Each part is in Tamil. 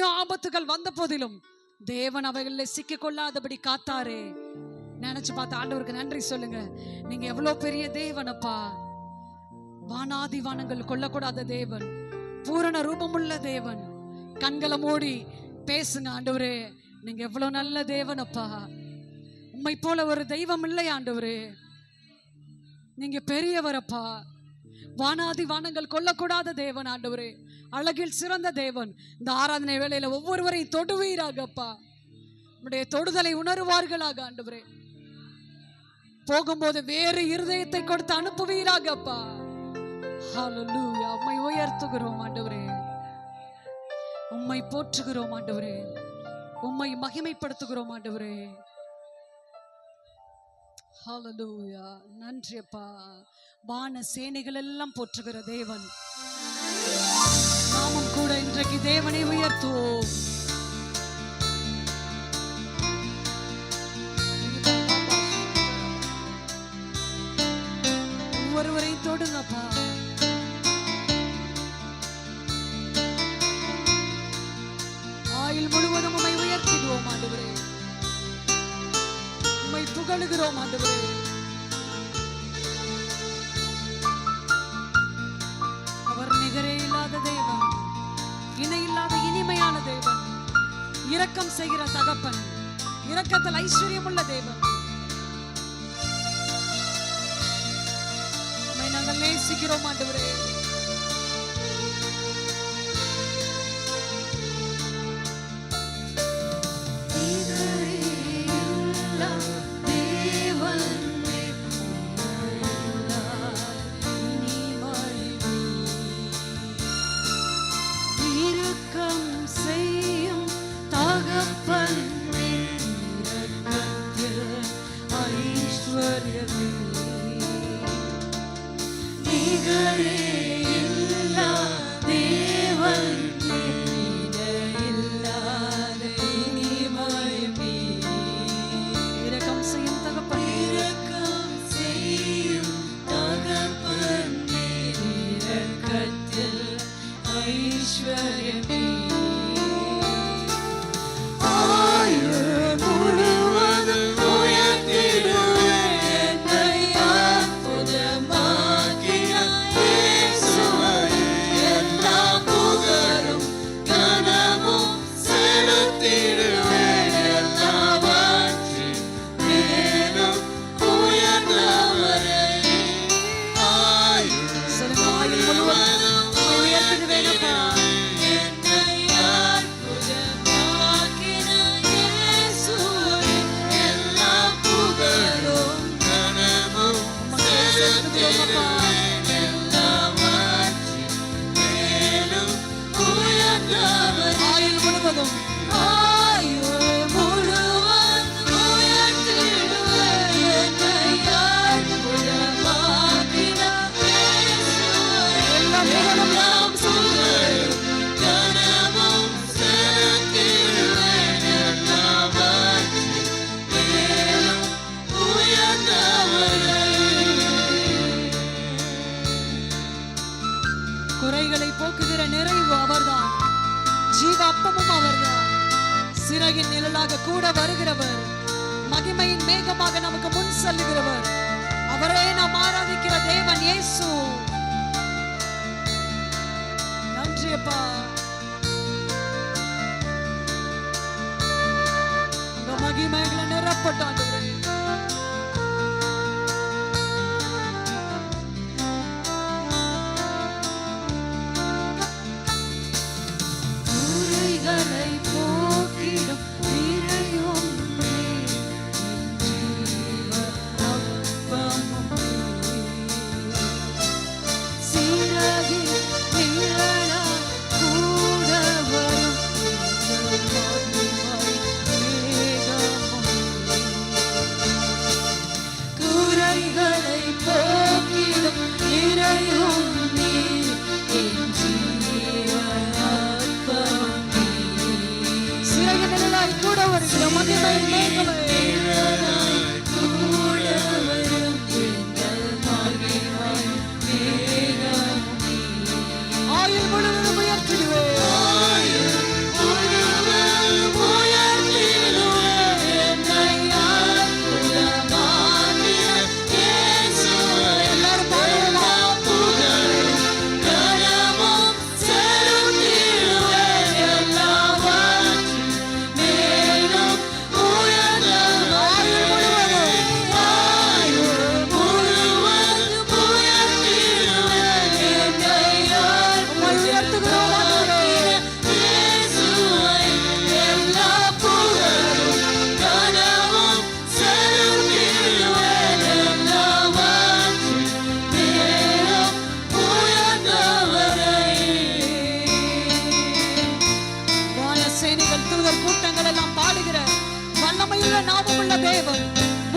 எத்தனையோ ஆபத்துகள் வந்த போதிலும் தேவன் அவைகளில் சிக்கிக் கொள்ளாதபடி காத்தாரே. நினைச்சு பார்த்து ஆண்டவருக்கு நன்றி சொல்லுங்க. நீங்க எவ்வளவு பெரிய தேவனப்பா. வானாதி வானங்கள் கொள்ளக்கூடாத தேவன், பூரண ரூபமுள்ள தேவன். கண்களை மூடி பேசுங்க. ஆண்டவரே, நீங்க எவ்வளவு நல்ல தேவனப்பா. உம்மை போல ஒரு தெய்வம் இல்லை ஆண்டவரே. நீங்க பெரியவரப்பா. வானாதி வானங்கள் கொள்ளக்கூடாத தேவன் ஆண்டவரே. அழகில் சிறந்த தேவன். இந்த ஆராதனை வேளையில ஒவ்வொருவரையும் தொடுவீராகப்பா. உடைய தொடுதலை உணர்வார்களாக ஆண்டவரே. போகும்போது வேறு இருதயத்தை கொடுத்து அனுப்புவீராகப்பா. ஹல்லேலூயா. உம்மை உயர்த்துகிறோம் ஆண்டவரே. உம்மை போற்றுகிறோம் ஆண்டவரே. உம்மை மகிமைப்படுத்துகிறோம் ஆண்டவரே. ஹல்லேலூயா. நன்றி அப்பா. வான சேனைகள் எல்லாம் போற்றுகிற தேவன். நாமும் கூட இன்றைக்கு தேவனை உயர்த்துவோம். ஒருவரை தொடுங்கப்பா. ஆயுள் முழுவதும் உம்மை உயர்த்திடுவோம் ஆண்டவரே. உம்மை புகழுகிறோம் ஆண்டவரே. அவர் நிகரே இல்லாத தேவன், இணை இல்லாத இனிமையான தேவன், இரக்கம் செய்கிற தகப்பன், இரக்கத்தில் ஐஸ்வர்யமுள்ள தேவன். உம்மை நாங்கள் நேசிக்கிறோம் ஆண்டவரே. குறைகளை போக்குகிற நிறைவு அவர்தான். ஜீவ அப்பமும் அவர்தான். சிறகின் நிழலாக கூட வருகிறவர், மகிமையின் மேகமாக நமக்கு முன் செல்லுகிறவர். அவரே நாம் ஆராதிக்கிற தேவன் இயேசு. நன்றி அப்பா. உங்க மகிமைகளை நிரப்பட்டாண்டு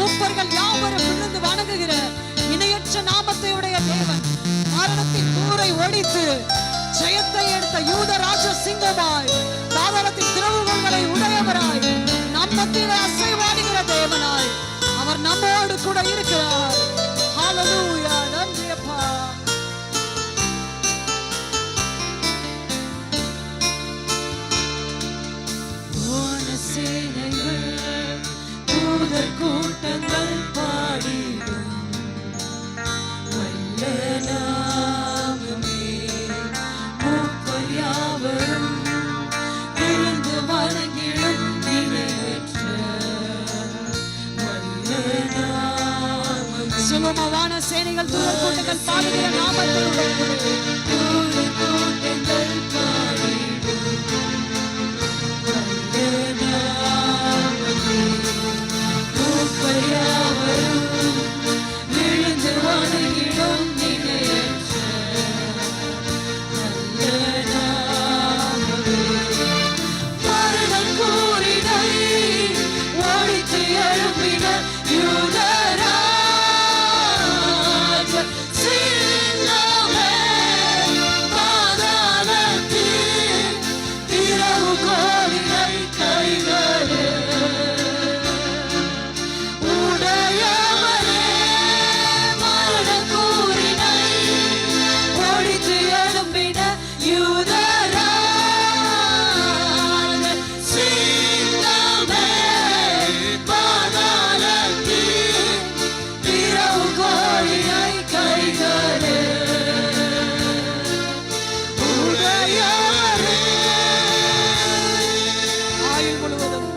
மூப்பர்கள் யாவரும் விழுந்து வணங்குகிற இணையற்ற நாமத்தை உடைய தேவன், மரணத்தின் கூரை ஒடித்து ஜெயத்தை எடுத்த யூத ராஜ சிங்கமாய், பாதாளத்தின் திறவுகோல்களை உடையவராய், நம்மத்திலே அசைவாடுகிற தேவனாய் அவர் நம்மோடு கூட இருக்கிறார். ஹல்லேலூயா. நன்றி அப்பா. தூதர் கூட்டங்கள் பாடிடும் வல்ல நாமமே, மூப்பர் யாவரும் விழுந்து வணங்கிடும் நினைவற்ற வல்ல நாமமே. சுகமமான சேனைகள் தூதர் கூட்டங்கள் பாடுகிற நாமத்தை உடையவரே, தூதர் கூட்டங்கள் பாடிடும் வல்ல நாமமே, மூப்பர் யாவரும் விழுந்து வணங்கிடும் நினைவற்ற வல்ல நாமமே. மரணம் கூறினை ஒழித்து எழுப்பின யூதராஜ சிங்கமே, பாதாளத்தின் திறவுகோலினை கைகளே உடையவரே, மரணம் கூறினை ஒழித்து எழுப்பின யூதராஜ சிங்கமே, பாதாளத்தின் திறவுகோலினை கைகளே உடையவரே. ஆயுள் முழுவதும்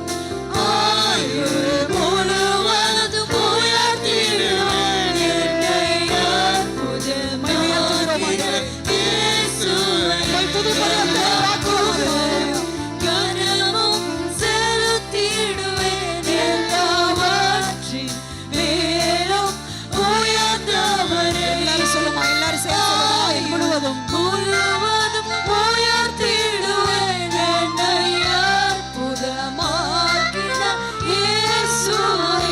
உயர்த்திடுவேன் என்னை அற்புதமாய் இயேசுவை துதிப்பதற்காக கனமும் செலுத்திடுவேன் எல்லாவற்றின் மேலும் உயர்ந்தவரே. எல்லாரும் சொல்லுமா, எல்லாரும் சேர்ந்து முழுவதும் உயர்த்திடுவேன் என்னை அற்புதமாக்கின இயேசுவை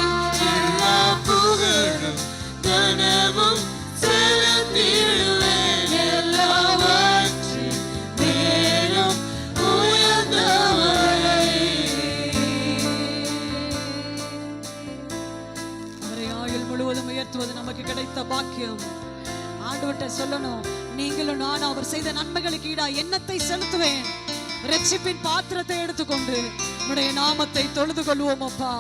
எல்லா புகழும் கனமும் செலுத்திடுவேன் எல்லாவற்றின் மேலும் உயர்ந்தவரே. அவரை ஆயுள் முழுவதும் உயர்த்துவது நமக்கு கிடைத்த பாக்கியம். ஆண்டவர்கிட்ட சொல்லணும், நீங்களும் நானும் அவர் செய்த நன்மைகளுக்கு ஈடா எண்ணத்தை செலுத்துவேன். ரட்சிப்பின் பாத்திரத்தை எடுத்துக்கொண்டு உம்முடைய நாமத்தை தொழுது கொள்வோம் அப்பா.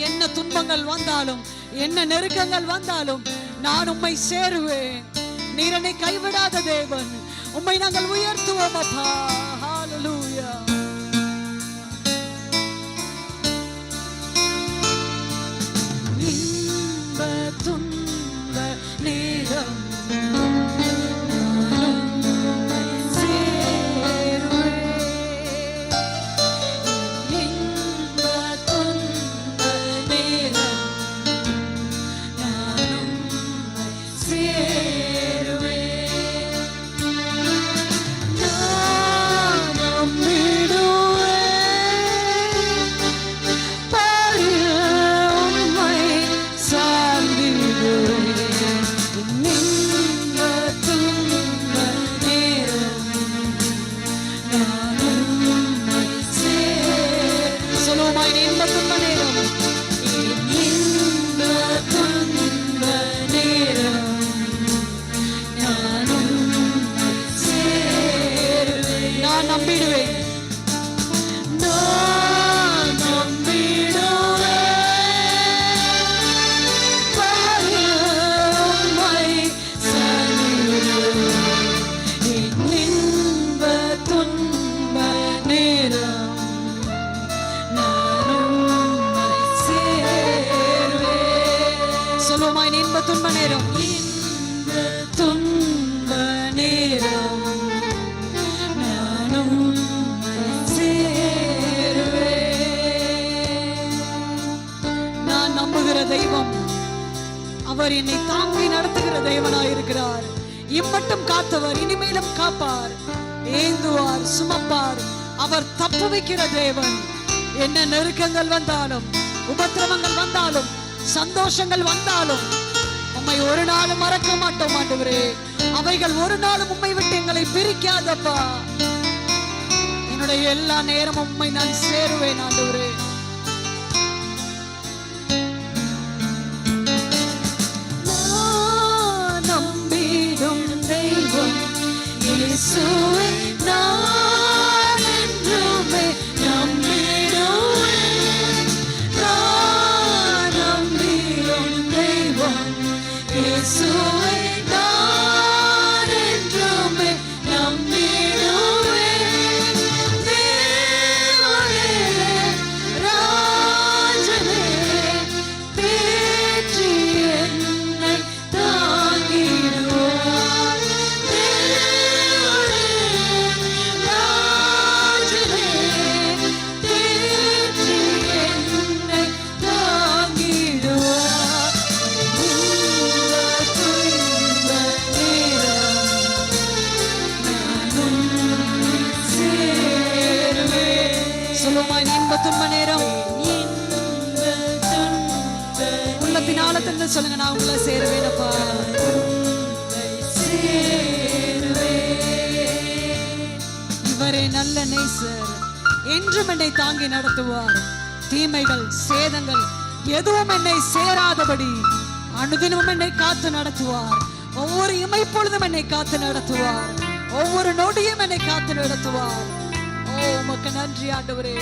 என்ன துன்பங்கள் வந்தாலும், என்ன நெருக்கங்கள் வந்தாலும் நான் உம்மை சேருவேன். நீர் என்னை கைவிடாத தேவன், உம்மை நாங்கள் உயர்த்துவோம் அப்பா. ஹல்லேலூயா. இன்ப துன்ப நேரம் துன்ப நேரம், துன்ப நேரம் நானும் சேருவேன். நான் நம்புகிற தெய்வம் அவர் என்னை தாங்கி நடத்துகிற தேவனாயிருக்கிறார். இம்மட்டும் காத்தவர் இனிமேலும் காப்பார், ஏந்துவார், சுமப்பார். அவர் தப்பு வைக்கிற தேவன். என்ன நெருக்கங்கள் வந்தாலும், உபத்திரவங்கள் வந்தாலும், சந்தோஷங்கள் வந்தாலும் உம்மை ஒரு நாளும் மறக்க மாட்டோம் ஆண்டவரே. அவைகள் ஒரு நாளும் உம்மை விட்டு எங்களை பிரிக்காதப்பா. என்னுடைய எல்லா நேரமும் உம்மை நான் சேருவேன் ஆண்டவரே. நான் நம்பிடும் தெய்வம் இயேசுவே, நான் என்றுமே நம்பிடுவேன். நான் நம்பிடும் தெய்வம் இயேசுவே, நான் என்றுமே நம்பிடுவேன். தேவனே, ராஜனே, தேற்றி என்னை தாங்கிடுவார். தேவனே, ராஜனே, தேற்றி என்னை தாங்கிடுவார். துன்ப நேரம் உள்ளத்தின் ஆழத்திலிருந்து சொல்லுங்க, நான் உங்களை சேருவேனப்பா. இவரே நல்ல நேசர், என்றும் என்னை தாங்கி நடத்துவார். தீமைகள் சேதங்கள் எதுவும் என்னை சேராதபடி அனுதினமும் என்னை காத்து நடத்துவார். ஒவ்வொரு இமைப்பொழுதும் என்னை காத்து நடத்துவார். ஒவ்வொரு நொடியும் என்னை காத்து நடத்துவார். ஓ, உமக்கு நன்றி ஆண்டவரே.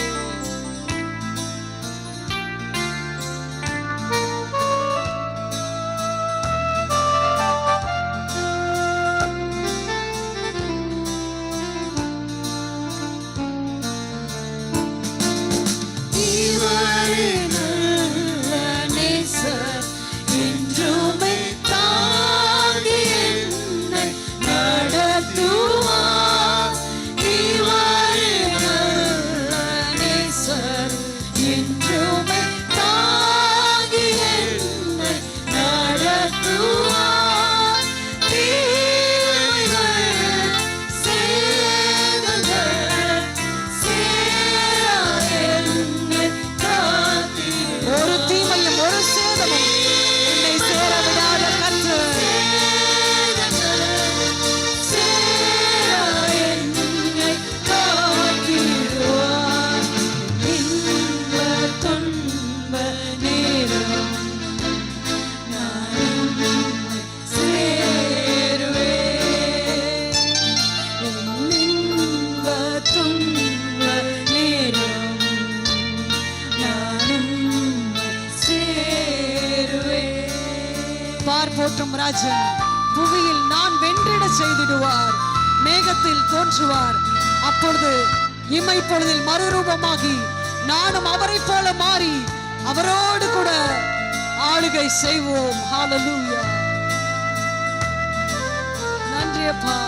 போற்றும் ராஜன் புவியில் நான் வென்றிட செய்திடுவார். மேகத்தில் தோன்றுவார், அப்பொழுது இமைப்பொழுதில் மறுரூபமாகி நானும் அவரை போல மாறி அவரோடு கூட ஆளுகை செய்வோம். ஹல்லேலூயா. நன்றி அப்பா.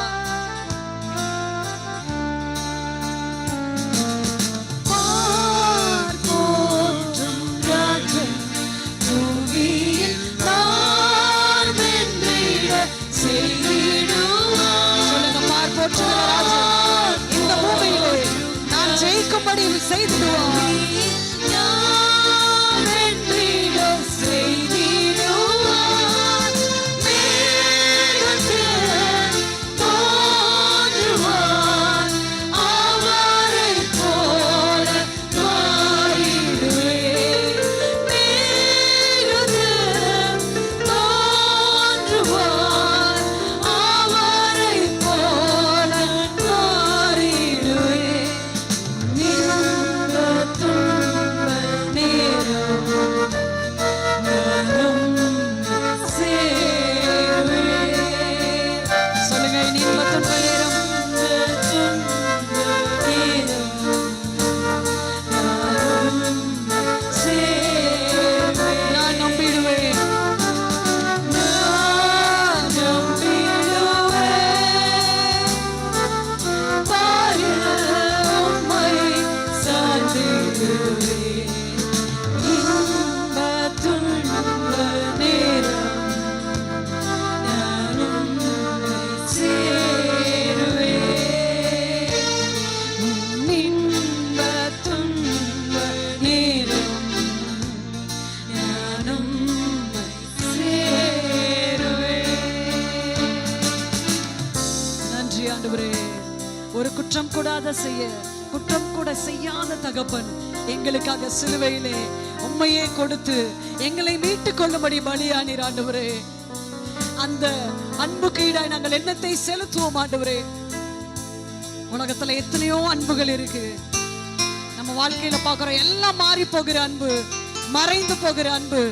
இந்த பூமியிலே நான் ஜெயிக்கும்படி செய்திடுவார். ஒரு குற்றம் கூட செய்யாத தகப்பன் எங்களுக்காக சிலுவையிலே உம்மையே கொடுத்து எங்களை மீட்டுக் கொள்ளும்படி பலியானீர் ஆண்டவரே. அந்த அன்புக்கு ஈடாய் நாங்கள் என்னத்தை செலுத்துவோம் ஆண்டவரே? உலகத்துல எத்தனையோ அன்புகள் இருக்கு. நம்ம வாழ்க்கையில பார்க்கிறோம் எல்லாம் மாறி போகிற அன்பு, மறைந்து போகிற அன்பு.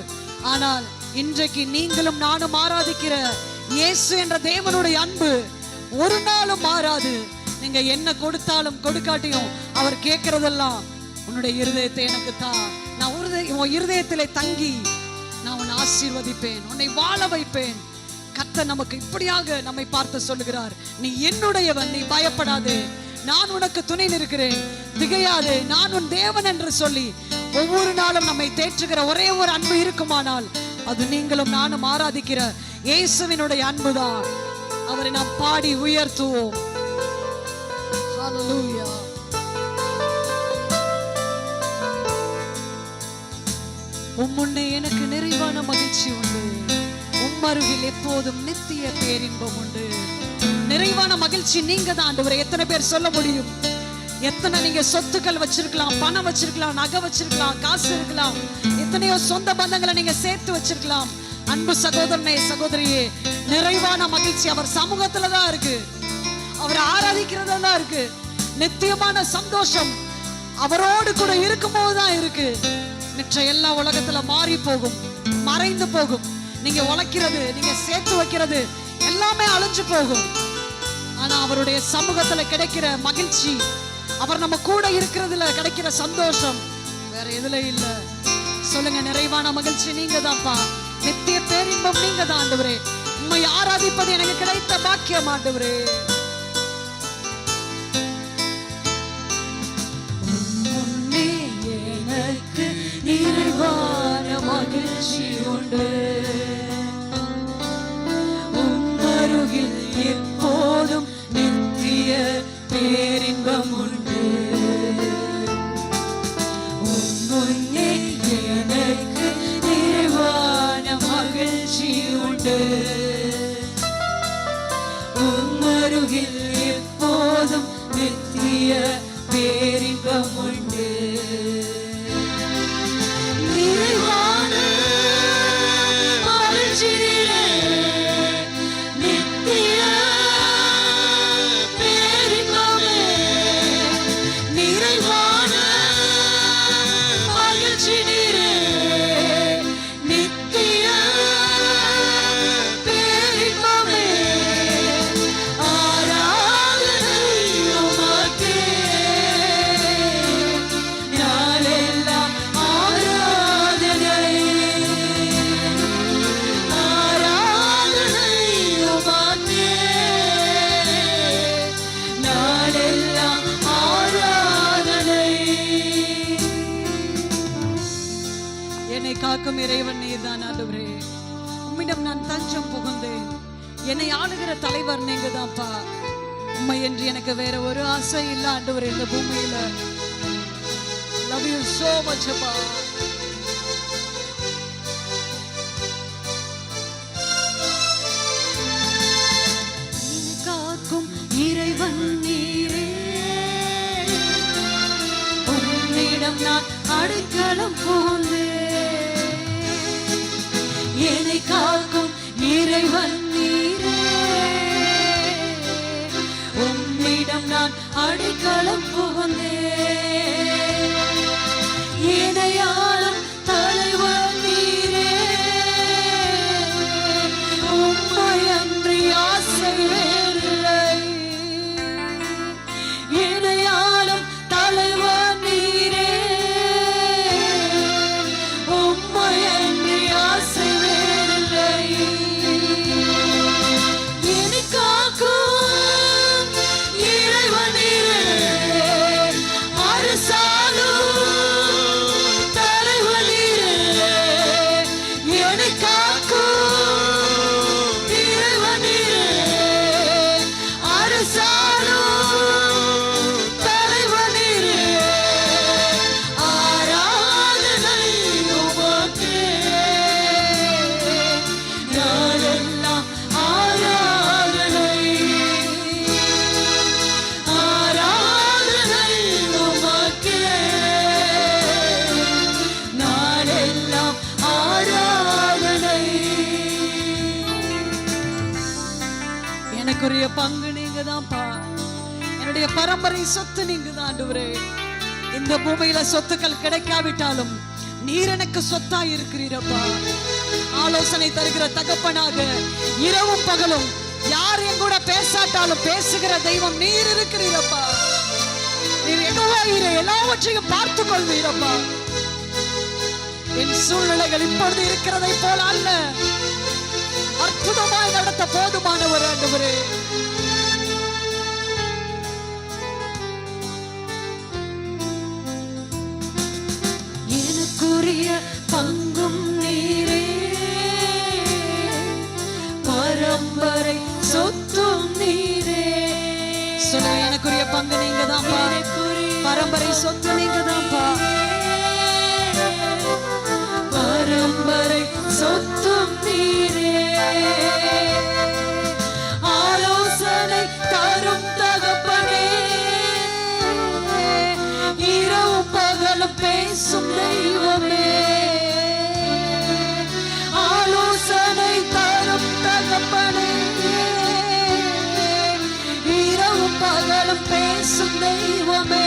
ஆனால் இன்றைக்கு நீங்களும் நானும் ஆராதிக்கிற இயேசு என்ற தேவனுடைய அன்பு ஒரு நாளும் மாறாது. நீங்க என்ன கொடுத்தாலும் கொடுக்காட்டியும் அவர் கேட்கறதெல்லாம் உன்னுடைய இருதயத்தை எனக்கு தான், நான் உன் இருதயத்திலே தங்கி நான் உன்னை ஆசீர்வதிப்பேன், உன்னை வாழ வைப்பேன். கர்த்தர் நமக்கு இப்படியாக நம்மை பார்த்து சொல்லுகிறார், நீ என்னுடையவன், நீ பயப்படாதே, நான் உனக்கு துணை நிற்கிறேன், திகையாதே, நான் உன் தேவன் என்று சொல்லி ஒவ்வொரு நாளும் நம்மை தேற்றுகிற ஒரே ஒரு அன்பு இருக்குமானால் அது நீங்களும் நானும் ஆராதிக்கிற இயேசுவினுடைய அன்புதான். அவரை நாம் பாடி உயர்த்துவோம். ஹல்லேலூயா. உம்முன்னே எனக்கு நிறைவான மகிழ்ச்சி உண்டு, உம்மருகில் எப்போதும் நித்திய பேரின்பம் உண்டு. நிறைவான மகிழ்ச்சி நீங்க தான் ஆண்டவரே. எத்தனை பேர் சொல்ல முடியும்? எத்தனை நீங்க சொத்துக்கள் வச்சிருக்கலாம், பணம் வச்சிருக்கலாம், நகை வச்சிருக்கலாம், காசு இருக்கலாம், எத்தனையோ சொந்த பந்தங்களை நீங்க சேர்த்து வச்சிருக்கலாம். அன்பு சகோதரனே, சகோதரியே, நிறைவான மகிழ்ச்சி அவர் சமூகத்துல தான் இருக்கு, அவரை ஆராதிக்கிறதுல தான் இருக்கு. நித்தியமான சந்தோஷம் அவரோடு கூட இருக்கும் போதுதான் இருக்கு. மற்ற எல்லா உலகத்துல மாறி போகும், மறைந்து போகும். நீங்க உழைக்கிறது, நீங்க சேர்த்து வைக்கிறது எல்லாமே அழிஞ்சு போகும். ஆனா அவருடைய சமூகத்துல கிடைக்கிற மகிழ்ச்சி, அவர் நம்ம கூட இருக்கிறதுல கிடைக்கிற சந்தோஷம் வேற எதுல இல்ல. சொல்லுங்க, நிறைவான மகிழ்ச்சி நீங்க தான்ப்பா, நித்திய பேரின்பம் நீங்க தான் ஆண்டவரே. உம்மை ஆராதிப்பது எனக்கு கிடைத்த பாக்கியம் ஆண்டவரே. உன்னே எனக்கு நிறைவான மகிழ்ச்சி உண்டு, உம்மருகில் எப்போதும் நித்திய பேரின்பம் உண்டு. உன்னே எனக்கு நிறைவான மகிழ்ச்சி உண்டு, உம்மருகில் எப்போதும் நித்திய பேரின்பம் உண்டு. நிறைவான மகிழ்ச்சியிலே நித்திய பேரின்பமே, நிறைவான மகிழ்ச்சியிலே நித்திய பேரின்பமே. ஆராதனை உமக்கே, நாளெல்லாம் ஆராதனை, ஆராதனை உமக்கே, நாளெல்லாம் ஆராதனை. என்னை காக்கும் இறைவன் நீர்தான் ஆண்டவரே. உம்மிடம் நான் தஞ்சம் புகுந்தேன். என்னை ஆளுகிற தலைவர் நீங்க தான்ப்பா. உம்மை என்று எனக்கு வேற ஒரு ஆசை இல்ல ஆண்டவரே இந்த பூமியில. Love you so much அப்பா. என்னை காக்கும் இறைவன் நீரே, உம்மிடம் நான் அடைக்கலம் புகுந்தேன். என்னை காக்கும் இறைவன் நீரே, உம்மிடம் நான் அடைக்கலம் புகுந்தேன். இணையாளும் தலைவர் நீரே, உம்மை அன்றி ஆசை வேறில்லை. இணையாளும் தலைவர் நீரே, உம்மை அன்றி ஆசை வேறில்லை. என்னை காக்கும் இறைவன் நீரே, எனக்குரிய பங்கு நீங்க தான்ப்பா. என்னுடைய பரம்பரை சொத்து நீங்க தான் ஆண்டவரே. இந்த பூமியில சொத்துக்கள் கிடைக்காவிட்டாலும் நீர் எனக்கு சொத்தா இருக்கிறீரப்பா. ஆலோசனை தருகிற தகப்பனாக இரவும் பகலும் யார் என் கூட பேசாட்டாலும் பேசுகிற தெய்வம் நீர் இருக்கிறீரப்பா. நீர் என்னவா எல்லாவற்றையும் பார்த்து கொள்வீரப்பா. என் சூழ்நிலைகள் இப்பொழுது இருக்கிறதை போல அல்ல, அற்புதமாய் நடத்த போதுமானவர் ஆண்டவரே. எனக்குரிய பங்கும் நீரே, பரம்பரை சொத்தும் நீரே. சொல்ல, எனக்குரிய பங்கு நீங்க தான்ப்பா, பரம்பரை சொத்து நீங்க தான்ப்பா. பரம்பரை சொத்தும் நீரே, ஆலோசனை தரும் தகப்பனே, இரவு பகலும் பேசும் தெய்வமே. ஆலோசனை தரும் தகப்பனே, இரவு பகலும் பேசும் தெய்வமே.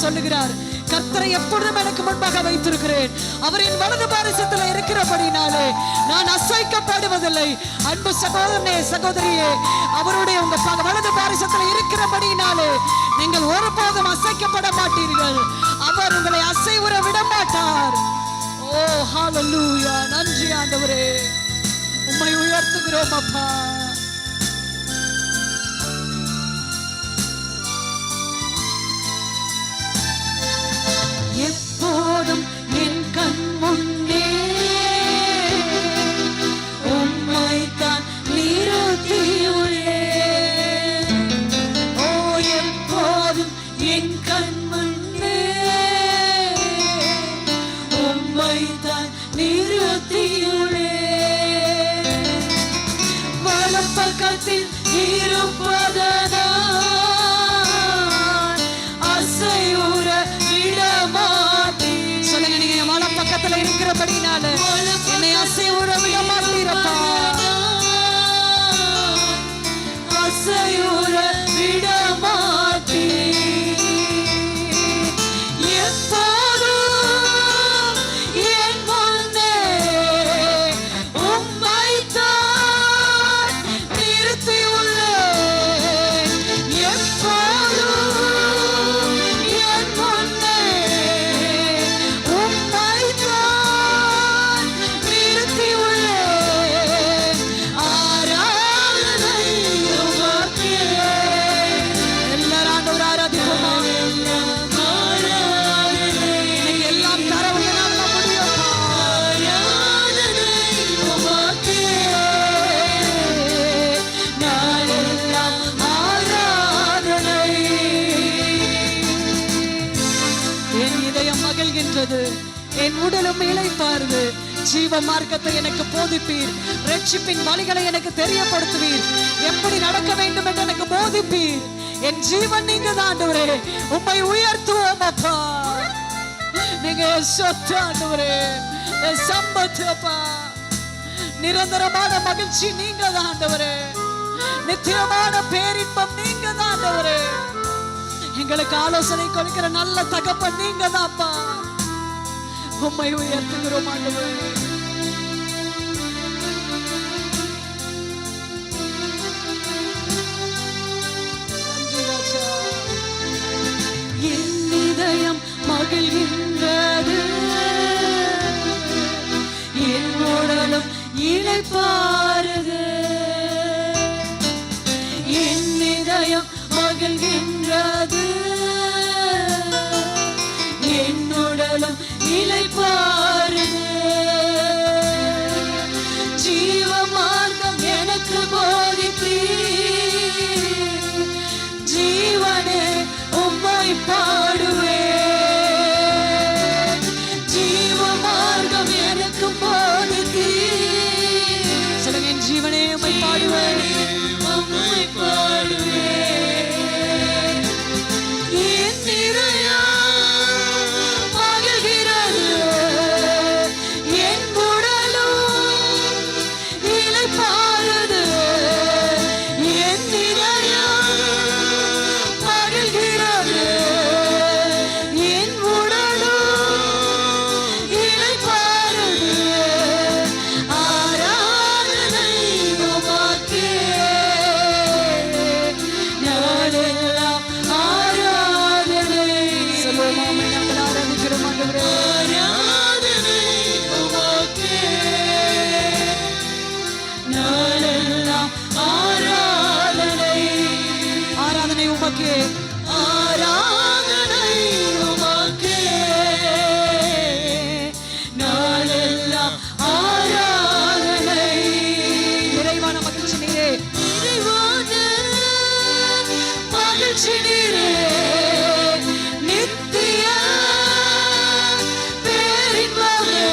சொல்லுகிறார், கர்த்தரை எப்பொழுதும் எனக்கு முன்பாக வைத்திருக்கிறேன், அவர் என் வலது பாரிசத்தில் இருக்கிறபடினாலே நான் அசைக்கப்படுவதில்லை. அன்பு சகோதரனே, சகோதரியே, அவருடைய உங்க வலது பாரிசத்தில் இருக்கிறபடினாலே நீங்கள் ஒருபோதும் அசைக்கப்பட மாட்டீர்கள். அவர் உங்களை அசைவுற விட மாட்டார். ஓ ஹalleluya, நன்றி ஆண்டவரே, உம்மை உயர்த்துகிறோம் அப்பா. எப்போதும் என் கண் முன்னே உம்மை தான் நிறுத்தியுள்ளேன். ஓ, எப்போதும் என் கண் முன்னே உம்மை தான் நிறுத்தியுள்ளேன். வலப்பக்கத்தில் இருப்பதனால் அசையுற சொல்லுங்க, நீங்க மலை பக்கத்துல இருக்கிறபடினால என்னை அசைவுற விட மாட்டீரப்பா. அசைவுற விட மாட்டீ. எப்போதும் என் முன்னே உம்மை தான் நிறுத்தியுள்ளேன். எப்போதும் என் முன்னே என் உடலும் இளைப்பாறுது. ஜீவ மார்க்கத்தை எனக்கு போதிப்பீர், ரட்சிப்பின் வழிகளை எனக்கு தெரியப்படுத்துவீர், எப்படி நடக்க வேண்டும் என்று எனக்கு போதிப்பீர். என் ஜீவன் நீங்க தான் ஆண்டவரே, உம்மை உயர்த்துவோம் அப்பா. நீங்க சொத்து ஆண்டவரே, சம்பத்து அப்பா. நிரந்தரமான மகிழ்ச்சி நீங்க தான் ஆண்டவரே, நித்தியமான பேரின்பம் நீங்க தான் ஆண்டவரே. எங்களுக்கு ஆலோசனை கொடுக்கிற நல்ல தகப்பன் நீங்க தான் அப்பா. உம்மை உயர்த்துகிறோம் ஆண்டவரே. என் இதயம் மகிழ்கின்றது, என் உடலும் இளைப்பாறுகிறது. இளைப்பாறுது. ஜீவ மார்க்கம் எனக்கு போதித்தீர், ஜீவனே உம்மை பாடுவேன். ஜீவ மார்க்கம் எனக்கு போதித்தீர். சொல்லுங்க, என் ஜீவனே உம்மை பாடுவேன், உம்மை பாடுவேன். என் இதயம் மகிழ்கிறது, என் உடலும் இளைப்பாறுது. என் இதயம் மகிழ்கிறது, என் உடலும் இளைப்பாறுது. ஆராதனை உமக்கே, நாளெல்லாம் ஆராதனை. சொல்லுவோமா, நாங்கள் ஆராதிக்கிறோம் ஆண்டவரே. ஆராதனை உமக்கே, நாளெல்லாம் ஆராதனை. ஆராதனை உமக்கே, ஆராதனை உமக்கே, நாளெல்லாம் ஆராதனை. நிறைவான மகிழ்ச்சி நீரே, நிறைவான மகிழ்ச்சி நீரே, நித்திய பேரின்பமே.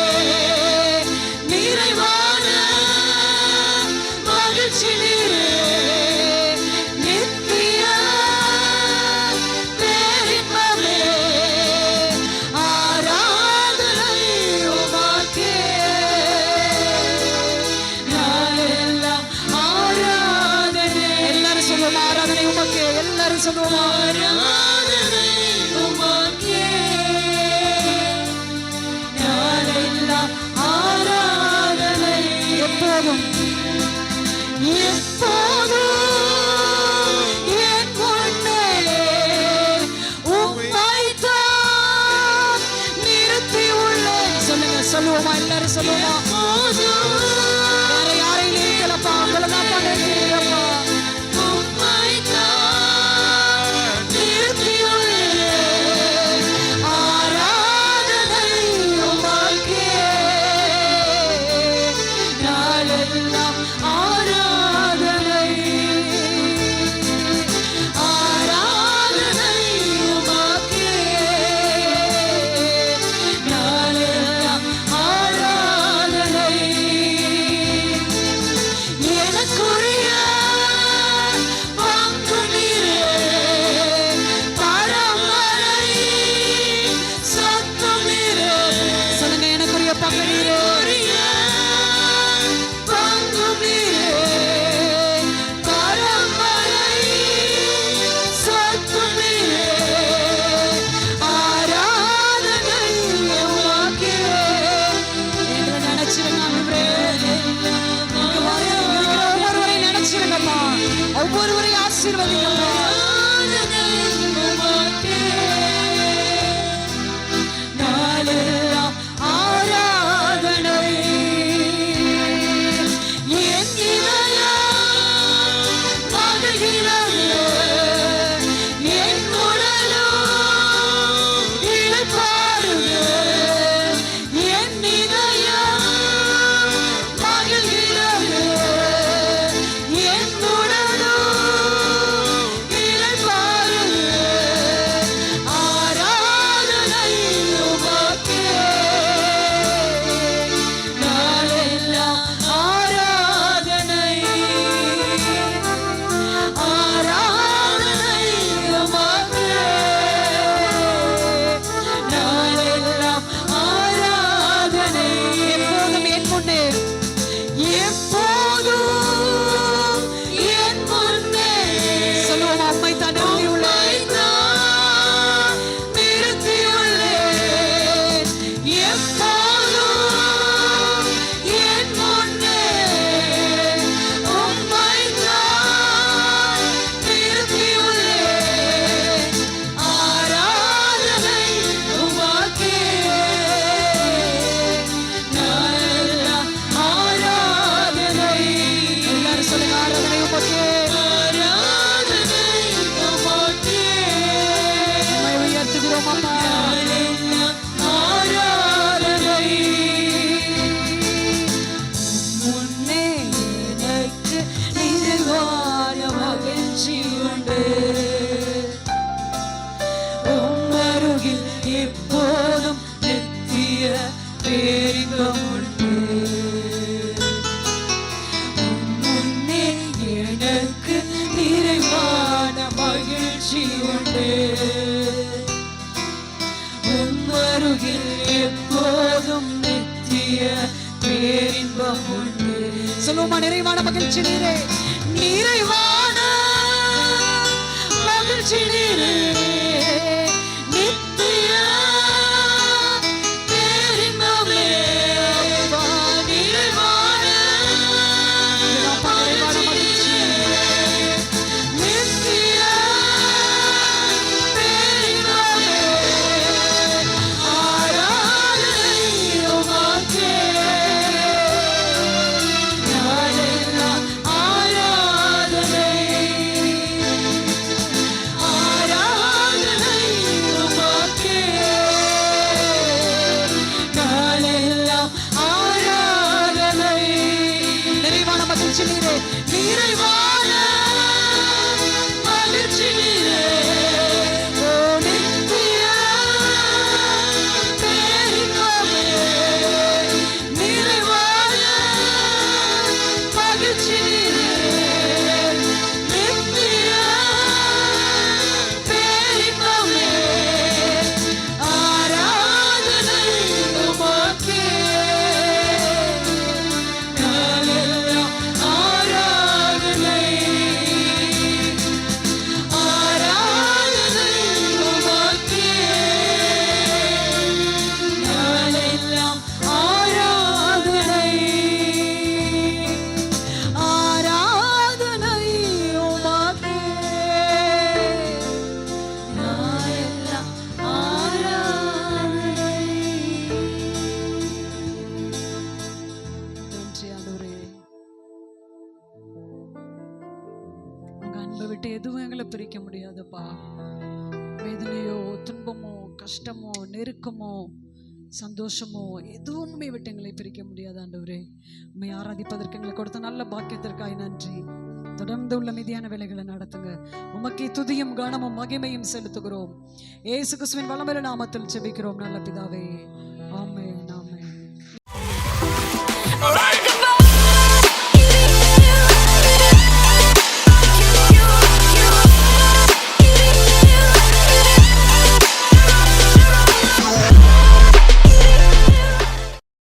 நிறைவான மகிழ்ச்சி நீரே, நித்திய பேரின்பமே. ஆராதனை உமக்கே, நாளெல்லாம் ஆராதனை. எல்லாரும் சொல்லுவோம், ஆராதனை உமக்கே. எல்லாரும் சொல்லுவோம், ஆராதனை உமக்கே, நாளெல்லாம் ஆராதனை. எப்போதும் எப்போதும் என் முன்னே உம்மைத்தான் நிறுத்தி உள்ளேன். சொல்லுங்க, சொல்லுவோமா, எல்லாரும் சொல்லுவோமா. வேற யாரையும் நிறுத்தலப்பா, உங்களதான் நிறுத்திருக்கப்பா. உம்மைத்தான் நிறுத்தி உள்ளேன். ஆராதனை உமக்கே, நாளெல்லாம் ஆராதனை. ஆராதனை உமக்கே, நாளெல்லாம் ஆராதனை. எனக்குரிய பங்கு நீரே, பரம்பரை சொத்து நீரே. சொல்லுங்க, எனக்குரிய பங்கு நீரே, பங்கு நீரே, பரம்பரை சொத்து நீரே. ஆராதனை உமக்கே. எங்களை நினைச்சிருங்க ஆண்டவரே. இங்க வாங்க, இங்க இருக்கிற ஒவ்வொருவரையும் நினைச்சிருங்கப்பா, ஒவ்வொருவரையும் ஆசீர்வதிங்கப்பா. நாளெல்லாம் ஆராதனை. என் இதயம் மகிழ்கிறது, என் உடலும் இளைப்பாறுது. என் இதயம் மகிழ்கிறது, என் உடலும் பேரின்பம் உண்டு. முன்னே எனக்கு நிறைவான மகிழ்ச்சி உண்டு. உம்மருகில் எப்போதும் நித்திய பேரின்பம் உண்டு. சொல்லுமா, நிறைவான மகிழ்ச்சி நீரே, நிறைவான மகிழ்ச்சி நீரே, நித்திய பேரின்பமே. அப்பா, நிறைவான மகிழ்ச்சி, நித்திய பேரின்பமே. ஆராதனை உமக்கே, நாளெல்லாம் ஆராதனை. ஆராதனை உமக்கே, நாளெல்லாம் ஆராதனை. நிறைவான மகிழ்ச்சி நீரே, நிறைவான மகிழ்ச்சி நீரே, ஓ நித்திய பேரின்பமே. நிறைவான மகிழ்ச்சி நீரே, நித்திய பேரின்பமே. ஆராதனை உமக்கே, நாளெல்லாம் ஆராதனை. ஆராதனை உமக்கே, நாளெல்லாம் ஆராதனை. ஆராதனை உமக்கே, நாளெல்லாம் ஆராதனை. நன்றி ஆண்டவரே. உங்க அன்பை விட்டு எதுவும் எங்களை பிரிக்க முடியாதுப்பா. வேதனையோ, துன்பமோ, கஷ்டமோ, நெருக்கமோ, சந்தோஷமோ, எதுவுமே விட்டு எங்களை பிரிக்க முடியாது ஆண்டவரே. உண்மை ஆராதிப்பதற்கு எங்களை கொடுத்த நல்ல பாக்கியத்திற்காய் நன்றி. தொடர்ந்து உள்ள மீதியான வேலைகளை நடத்துங்க. உமக்கே துதியும் கனமும் மகிமையும் செலுத்துகிறோம். இயேசு கிறிஸ்துவின் வல்லமையுள்ள நாமத்தில் ஜெபிக்கிறோம் நல்ல பிதாவே, ஆமென்.